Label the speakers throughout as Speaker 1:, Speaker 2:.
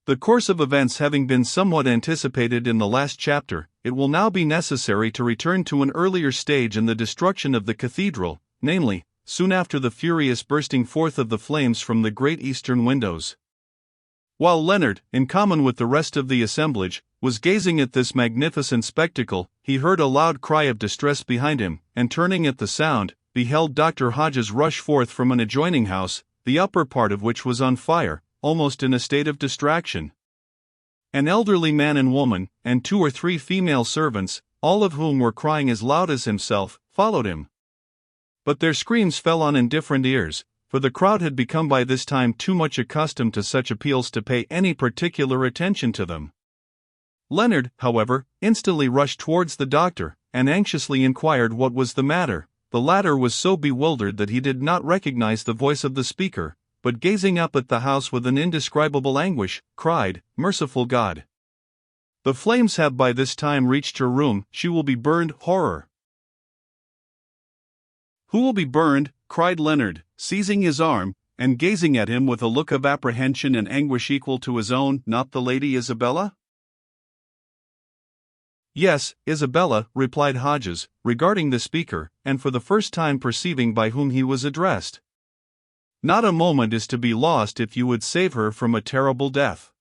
Speaker 1: The course of events having been somewhat anticipated in the last chapter, it will now be necessary to return to an earlier stage in the destruction of the cathedral, namely, soon after the furious bursting forth of the flames from the great eastern windows. While Leonard, in common with the rest of the assemblage, was gazing at this magnificent spectacle, he heard a loud cry of distress behind him, and turning at the sound, beheld Dr. Hodges rush forth from an adjoining house, the upper part of which was on fire, almost in a state of distraction. An elderly man and woman, and 2 or 3 female servants, all of whom were crying as loud as himself, followed him. But their screams fell on indifferent ears, for the crowd had become by this time too much accustomed to such appeals to pay any particular attention to them. Leonard, however, instantly rushed towards the doctor, and anxiously inquired what was the matter. The latter was so bewildered that he did not recognize the voice of the speaker, but gazing up at the house with an indescribable anguish, cried, "Merciful God! The flames have by this time reached her room, she will be burned." Horror! "Who will be burned?" cried Leonard, seizing his arm, and gazing at him with a look of apprehension and anguish equal to his own. "Not the Lady Isabella?" "Yes, Isabella," replied Hodges, regarding the speaker, and for the first time perceiving by whom he was addressed. "Not a moment is to be lost if you would save her from a terrible death.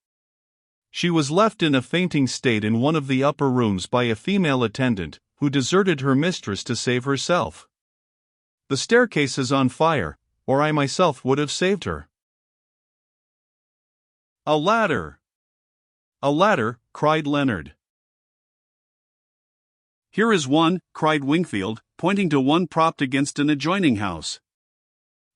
Speaker 1: She was left in a fainting state in one of the upper rooms by a female attendant, who deserted her mistress to save herself. The staircase is on fire, or I myself would have saved her." "A ladder! A ladder!" cried Leonard. "Here is one," cried Wingfield, pointing to one propped against an adjoining house.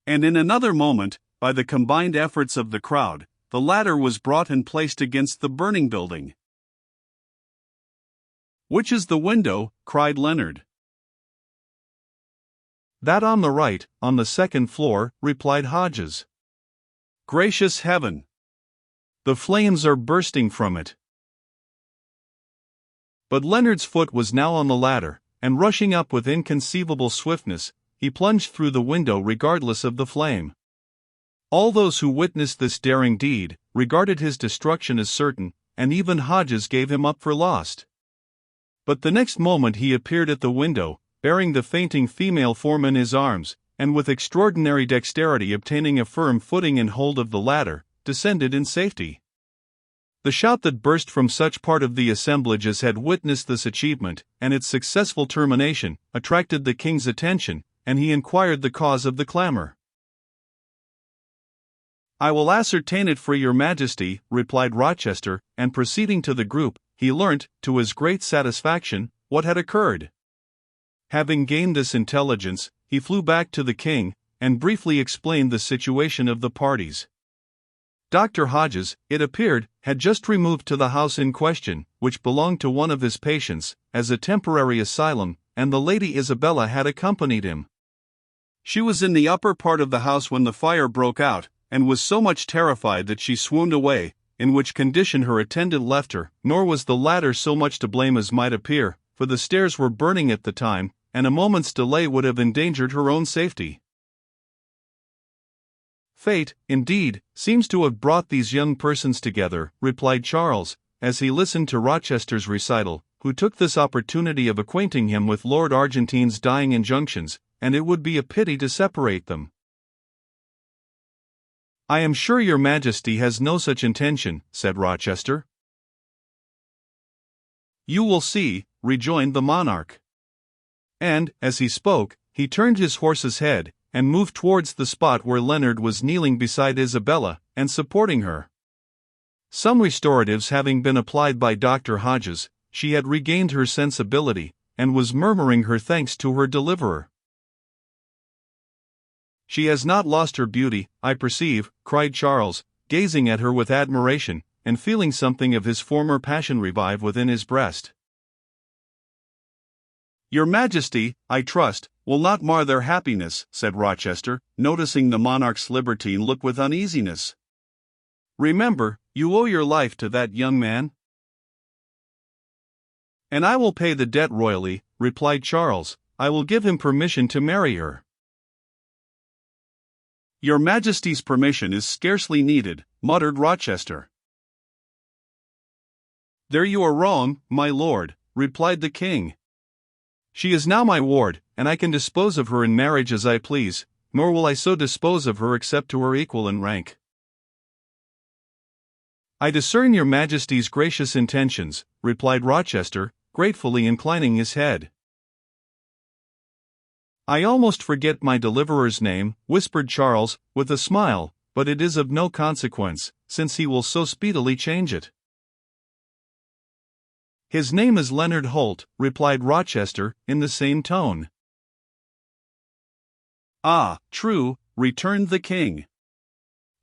Speaker 1: And in another moment, by the combined efforts of the crowd, the ladder was brought and placed against the burning building. "Which is the window?" cried Leonard. "That on the right, on the second floor," replied Hodges. "Gracious heaven! The flames are bursting from it." But Leonard's foot was now on the ladder, and rushing up with inconceivable swiftness, he plunged through the window regardless of the flame. All those who witnessed this daring deed regarded his destruction as certain, and even Hodges gave him up for lost. But the next moment he appeared at the window, bearing the fainting female form in his arms, and with extraordinary dexterity obtaining a firm footing and hold of the ladder, descended in safety. The shout that burst from such part of the assemblage as had witnessed this achievement, and its successful termination, attracted the king's attention, and he inquired the cause of the clamor. "I will ascertain it for your majesty," replied Rochester, and proceeding to the group, he learnt, to his great satisfaction, what had occurred. Having gained this intelligence, he flew back to the king, and briefly explained the situation of the parties. Dr. Hodges, it appeared, had just removed to the house in question, which belonged to one of his patients, as a temporary asylum, and the Lady Isabella had accompanied him. She was in the upper part of the house when the fire broke out, and was so much terrified that she swooned away, in which condition her attendant left her, nor was the latter so much to blame as might appear, for the stairs were burning at the time, and a moment's delay would have endangered her own safety. "Fate, indeed, seems to have brought these young persons together," replied Charles, as he listened to Rochester's recital, who took this opportunity of acquainting him with Lord Argentine's dying injunctions, "and it would be a pity to separate them." "I am sure your majesty has no such intention," said Rochester. "You will see," rejoined the monarch. And, as he spoke, he turned his horse's head, and moved towards the spot where Leonard was kneeling beside Isabella, and supporting her. Some restoratives having been applied by Dr. Hodges, she had regained her sensibility, and was murmuring her thanks to her deliverer. "She has not lost her beauty, I perceive," cried Charles, gazing at her with admiration, and feeling something of his former passion revive within his breast. "Your majesty, I trust, will not mar their happiness," said Rochester, noticing the monarch's libertine look with uneasiness. "Remember, you owe your life to that young man." "And I will pay the debt royally," replied Charles. "I will give him permission to marry her." "Your majesty's permission is scarcely needed," muttered Rochester. "There you are wrong, my lord," replied the king. "She is now my ward, and I can dispose of her in marriage as I please, nor will I so dispose of her except to her equal in rank." "I discern your majesty's gracious intentions," replied Rochester, gratefully inclining his head. "I almost forget my deliverer's name," whispered Charles, with a smile, "but it is of no consequence, since he will so speedily change it." "His name is Leonard Holt," replied Rochester, in the same tone. "Ah, true," returned the king.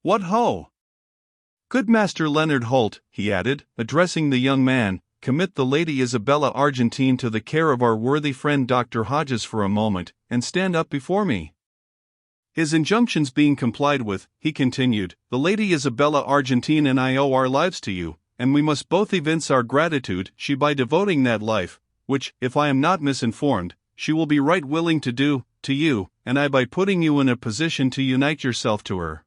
Speaker 1: "What ho! Good Master Leonard Holt," he added, addressing the young man, "commit the Lady Isabella Argentine to the care of our worthy friend Dr. Hodges for a moment, and stand up before me." His injunctions being complied with, he continued, "The Lady Isabella Argentine and I owe our lives to you, and we must both evince our gratitude, she by devoting that life, which, if I am not misinformed, she will be right willing to do, to you, and I by putting you in a position to unite yourself to her.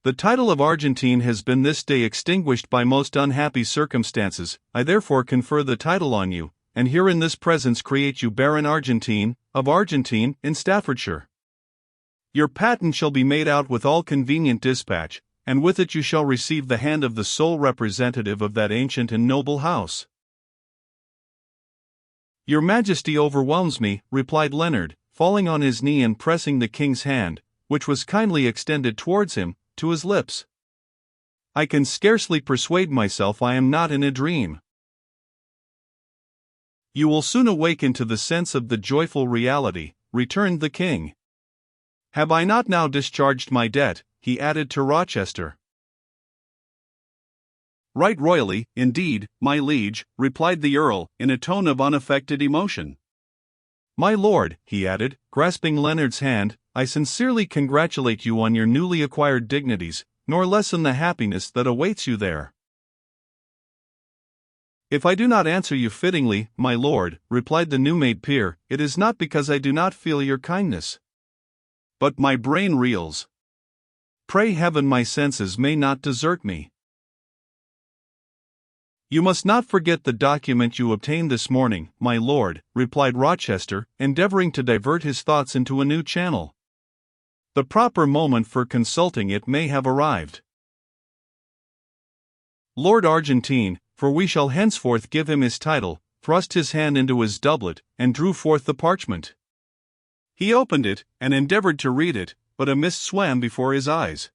Speaker 1: The title of Argentine has been this day extinguished by most unhappy circumstances, I therefore confer the title on you, and here in this presence create you Baron Argentine, of Argentine, in Staffordshire. Your patent shall be made out with all convenient dispatch, and with it you shall receive the hand of the sole representative of that ancient and noble house." "Your Majesty overwhelms me," replied Leonard, falling on his knee and pressing the king's hand, which was kindly extended towards him, to his lips. "I can scarcely persuade myself I am not in a dream." "You will soon awaken to the sense of the joyful reality," returned the king. "Have I not now discharged my debt?" he added to Rochester. "Right royally, indeed, my liege," replied the earl, in a tone of unaffected emotion. "My lord," he added, grasping Leonard's hand, "I sincerely congratulate you on your newly acquired dignities, nor lessen the happiness that awaits you there." "If I do not answer you fittingly, my lord," replied the new-made peer, "it is not because I do not feel your kindness. But my brain reels. Pray heaven my senses may not desert me." "You must not forget the document you obtained this morning, my lord," replied Rochester, endeavoring to divert his thoughts into a new channel. "The proper moment for consulting it may have arrived. Lord Argentine, for we shall henceforth give him his title, thrust his hand into his doublet, and drew forth the parchment. He opened it, and endeavored to read it, but a mist swam before his eyes.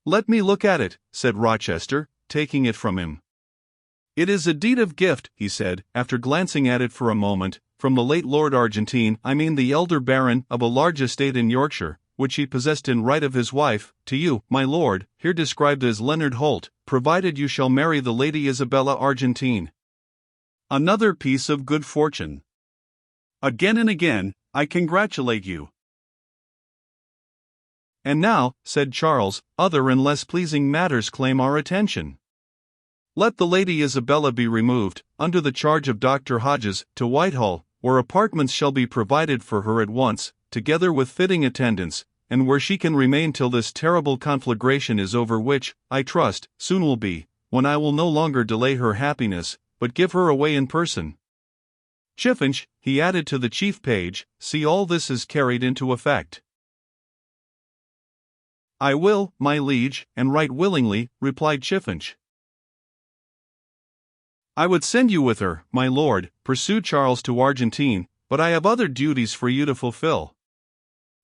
Speaker 1: "Let me look at it," said Rochester, taking it from him. "It is a deed of gift," he said, after glancing at it for a moment, "from the late Lord Argentine, I mean the elder baron, of a large estate in Yorkshire, which he possessed in right of his wife, to you, my lord, here described as Leonard Holt, provided you shall marry the Lady Isabella Argentine. Another piece of good fortune. Again and again, I congratulate you." "And now," said Charles, "other and less pleasing matters claim our attention. Let the Lady Isabella be removed, under the charge of Dr. Hodges, to Whitehall, where apartments shall be provided for her at once, together with fitting attendants, and where she can remain till this terrible conflagration is over, which, I trust, soon will be, when I will no longer delay her happiness, but give her away in person. Chiffinch," he added to the chief page, "see all this is carried into effect." "I will, my liege, and right willingly," replied Chiffinch. "I would send you with her, my lord," pursued Charles, "to Argentine, but I have other duties for you to fulfill.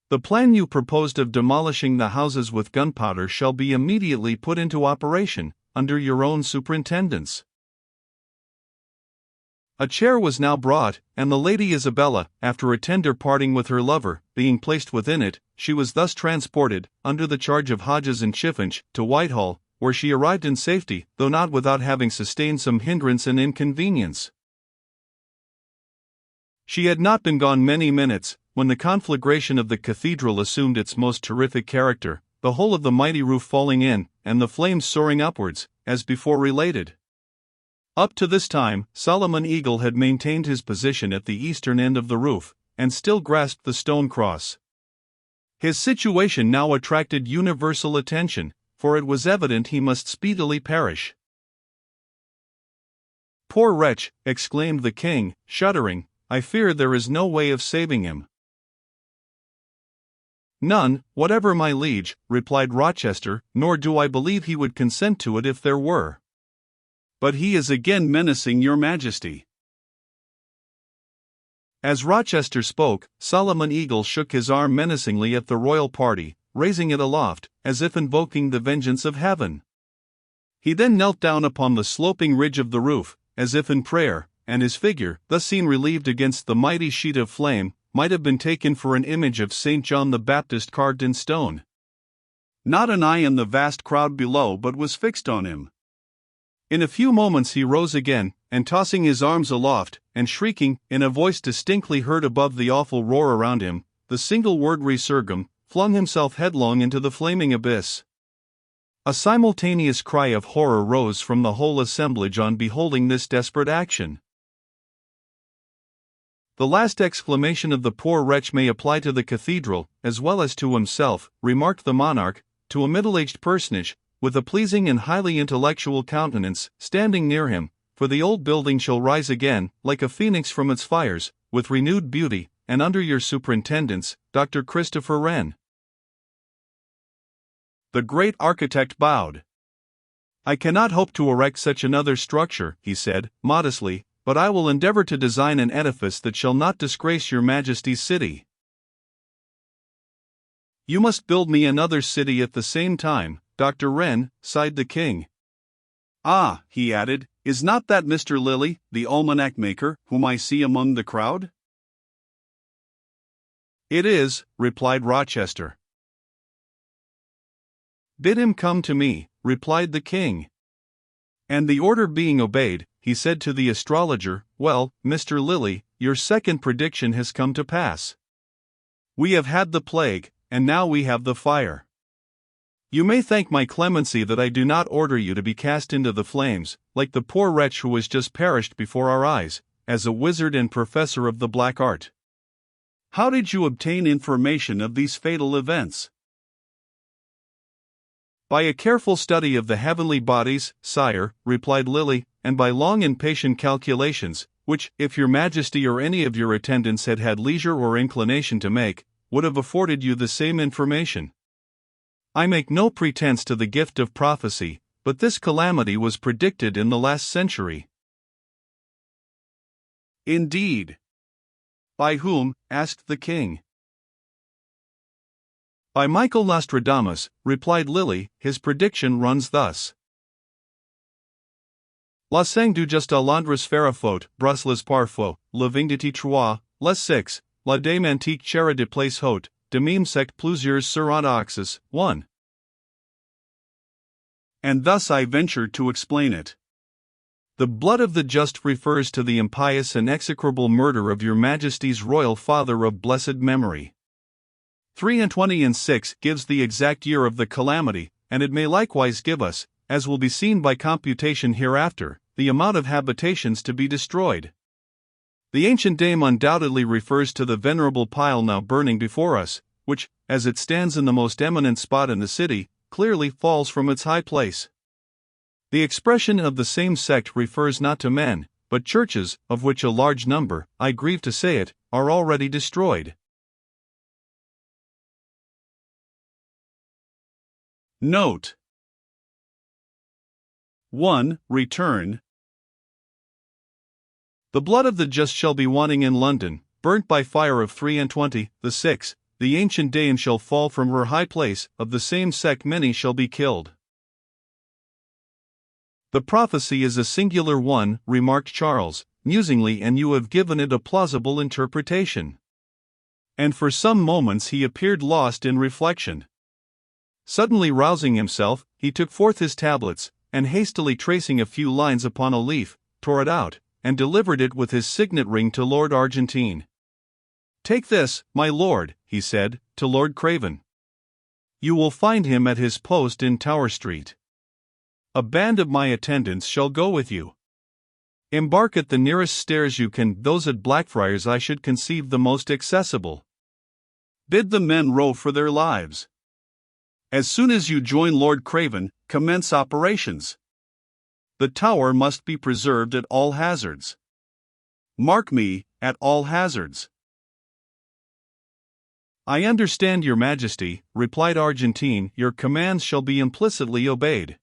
Speaker 1: The plan you proposed of demolishing the houses with gunpowder shall be immediately put into operation, under your own superintendence." A chair was now brought, and the Lady Isabella, after a tender parting with her lover, being placed within it, she was thus transported, under the charge of Hodges and Chiffinch, to Whitehall, where she arrived in safety, though not without having sustained some hindrance and inconvenience. She had not been gone many minutes, when the conflagration of the cathedral assumed its most terrific character, the whole of the mighty roof falling in, and the flames soaring upwards, as before related. Up to this time, Solomon Eagle had maintained his position at the eastern end of the roof, and still grasped the stone cross. His situation now attracted universal attention, for it was evident he must speedily perish. Poor wretch, exclaimed the king, shuddering, I fear there is no way of saving him. None, whatever my liege, replied Rochester, nor do I believe he would consent to it if there were. But he is again menacing your majesty. As Rochester spoke, Solomon Eagle shook his arm menacingly at the royal party, raising it aloft, as if invoking the vengeance of heaven. He then knelt down upon the sloping ridge of the roof, as if in prayer, and his figure, thus seen relieved against the mighty sheet of flame, might have been taken for an image of St. John the Baptist carved in stone. Not an eye in the vast crowd below but was fixed on him. In a few moments he rose again, and tossing his arms aloft, and shrieking, in a voice distinctly heard above the awful roar around him, the single word resurgam, flung himself headlong into the flaming abyss. A simultaneous cry of horror rose from the whole assemblage on beholding this desperate action. The last exclamation of the poor wretch may apply to the cathedral, as well as to himself, remarked the monarch, to a middle-aged personage, with a pleasing and highly intellectual countenance, standing near him, for the old building shall rise again, like a phoenix from its fires, with renewed beauty, and under your superintendence, Dr. Christopher Wren. The great architect bowed. I cannot hope to erect such another structure, he said, modestly, but I will endeavor to design an edifice that shall not disgrace your majesty's city. You must build me another city at the same time, Dr. Wren, sighed the king. Ah, he added, is not that Mr. Lilly, the almanac maker, whom I see among the crowd? It is, replied Rochester. Bid him come to me, replied the king. And the order being obeyed, he said to the astrologer, well, Mr. Lilly, your second prediction has come to pass. We have had the plague, and now we have the fire. You may thank my clemency that I do not order you to be cast into the flames, like the poor wretch who has just perished before our eyes, as a wizard and professor of the black art. How did you obtain information of these fatal events? By a careful study of the heavenly bodies, sire, replied Lilly, and by long and patient calculations, which, if your majesty or any of your attendants had had leisure or inclination to make, would have afforded you the same information. I make no pretense to the gift of prophecy, but this calamity was predicted in the last century. Indeed. By whom? Asked the king. By Michael Nostradamus, replied Lilly. His prediction runs thus. La sang du just à Londres faute, Bruxelles parfois, le 23, les 6, la dame antique chera de place haute, de même sect plusieurs seront axes, 1. And thus I ventured to explain it. The blood of the just refers to the impious and execrable murder of your majesty's royal father of blessed memory. 23 and 6 gives the exact year of the calamity, and it may likewise give us, as will be seen by computation hereafter, the amount of habitations to be destroyed. The ancient dame undoubtedly refers to the venerable pile now burning before us, which, as it stands in the most eminent spot in the city, clearly falls from its high place. The expression of the same sect refers not to men, but churches, of which a large number, I grieve to say it, are already destroyed. Note 1. Return. The blood of the just shall be wanting in London, burnt by fire of 23, the 6, the ancient dame shall fall from her high place, of the same sect many shall be killed. The prophecy is a singular one, remarked Charles, musingly, and you have given it a plausible interpretation. And for some moments he appeared lost in reflection. Suddenly rousing himself, he took forth his tablets, and hastily tracing a few lines upon a leaf, tore it out, and delivered it with his signet ring to Lord Argentine. Take this, my lord, he said, to Lord Craven. You will find him at his post in Tower Street. A band of my attendants shall go with you. Embark at the nearest stairs you can, those at Blackfriars I should conceive the most accessible. Bid the men row for their lives. As soon as you join Lord Craven, commence operations. The tower must be preserved at all hazards. Mark me, at all hazards. I understand, Your Majesty, replied Argentine. Your commands shall be implicitly obeyed.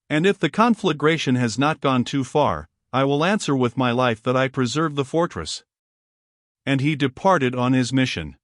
Speaker 1: And if the conflagration has not gone too far, I will answer with my life that I preserve the fortress. And he departed on his mission.